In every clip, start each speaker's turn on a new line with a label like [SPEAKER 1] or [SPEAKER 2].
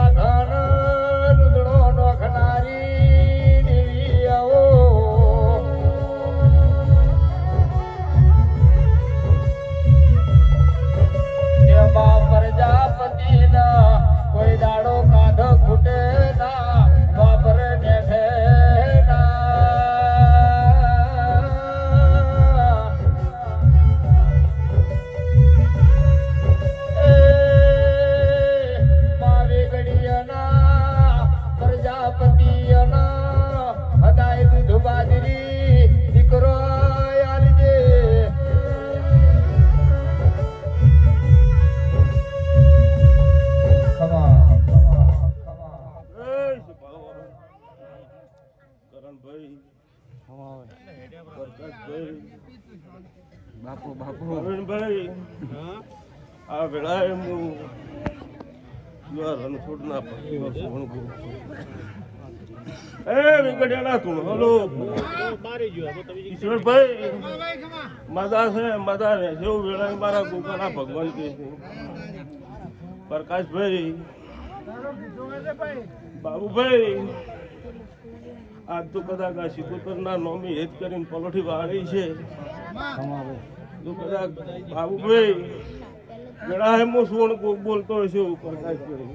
[SPEAKER 1] સાધન રુદડો નોખનારી દેવી આવો એમાં પ્રજાપતિના કોઈ દાડો કાઢ ખૂટે ના વાપરે નેઠે દીકરો યારજે
[SPEAKER 2] બાપુ બાપુ
[SPEAKER 3] ભાઈ આ વેળાએ હું રણછોડ ના ફોન કરું એ વેંકટેલા તું હલો ઈશ્વરભાઈ મજા છે મજા રહે છે એવું વેળાએ મારા ગોપાલા ભગવાન કે છે પ્રકાશભાઈ બાબુભાઈ આજ તો કદાચ આ શિકોતર ના નોમી હેત કરીને પલોઠી વાળી છે તો કદાચ બાબુભાઈ વેળા હે હું સોણ કોક બોલતો હશે એવું પ્રકાશભાઈ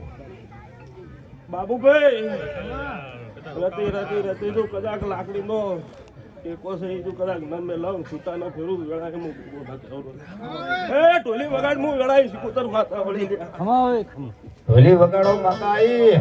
[SPEAKER 3] બાબુભાઈ રતી રતી રતી જો કદાચ લાકડી નો ટેકો છે એ જો કદાચ નમે લઉં છૂટા ન ફેરું વેળા હું એ ટોલી વગાડ હું વેળા શિકોતર માતા વળી
[SPEAKER 1] ઢોલી વગાડો માતા આઈ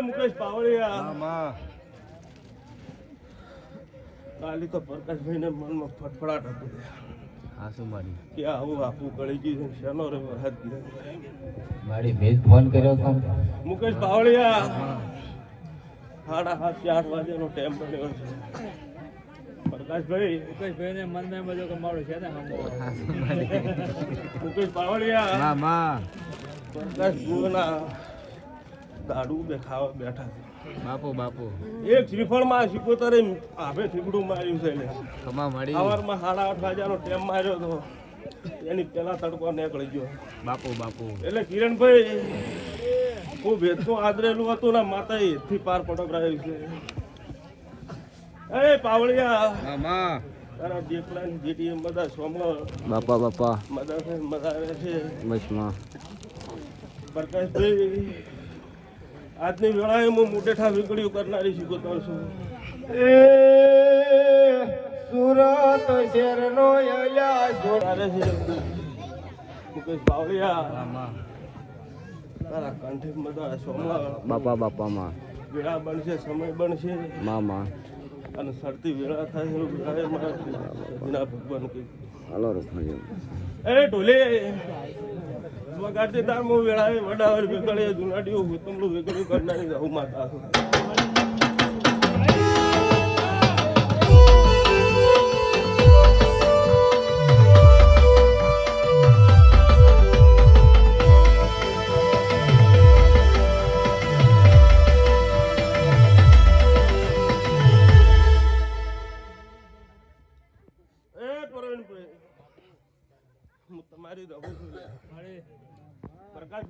[SPEAKER 3] મુકેશ પાવડિયા કાલી તો પ્રકાશભાઈ ને મનમાં ફટફડાટ હતું
[SPEAKER 2] આસુ મારી
[SPEAKER 3] કે આવું આપું ગળી ગયું છે શેનો રે હાથ ગયો
[SPEAKER 2] મારી મેં ફોન કર્યો હતો
[SPEAKER 3] મુકેશ પાવડિયા 7:30 વાગ્યાનો ટાઈમ પડ્યો છે પ્રકાશભાઈ
[SPEAKER 1] ને મન મેં બધો કમાડો છે ને
[SPEAKER 3] મુકેશ પાવડિયા
[SPEAKER 2] મામા
[SPEAKER 3] પ્રકાશ ગુના દાડુ ખાવા બેઠા
[SPEAKER 2] બાપુ બાપુ
[SPEAKER 3] એક શ્રીફળમાં શિકોતરે આભે ઠીકડું માર્યું છે
[SPEAKER 2] ખમા મળી
[SPEAKER 3] સવારમાં 8:30 વાગ્યાનો ટાઈમ માર્યો હતો એની પેલા તડકો નીકળી ગયો
[SPEAKER 2] બાપુ બાપુ
[SPEAKER 3] એટલે કિરણભાઈ હું ભેદનું આદરેલું હતું ને માતા એથી પાર પટકરાયું છે એ પાવળિયા
[SPEAKER 2] મામા
[SPEAKER 3] તારા જેટલા જેટી બધા સોમર
[SPEAKER 2] બાપા બાપા
[SPEAKER 3] મજા આવે છે
[SPEAKER 2] બસમાં
[SPEAKER 3] પ્રકાશભાઈ આજની વેળાએ હું મુટેઠા વીકળીઓ કરનારી શીખવતો છું
[SPEAKER 1] એ સુરત શેરનો યલા
[SPEAKER 3] જોડારે છે મુકેશ પાવળિયા તારા કંઠે મજા સોમર
[SPEAKER 2] બાપા બાપામાં
[SPEAKER 3] વેળા બનશે સમય બનશે
[SPEAKER 2] મામા
[SPEAKER 3] અને સરતી વેળા થાય છે વેળાએ મારા ભગવાન કે
[SPEAKER 2] હાલો રૂપિયા
[SPEAKER 3] એ ઢોલે વગાડતી તાર હું વેળાએ વડાવર વેગળે જુનાડીઓ હુતમલું વેગળ્યું કરનારી રહું માતા છું તમારી રહું છું પ્રકાશ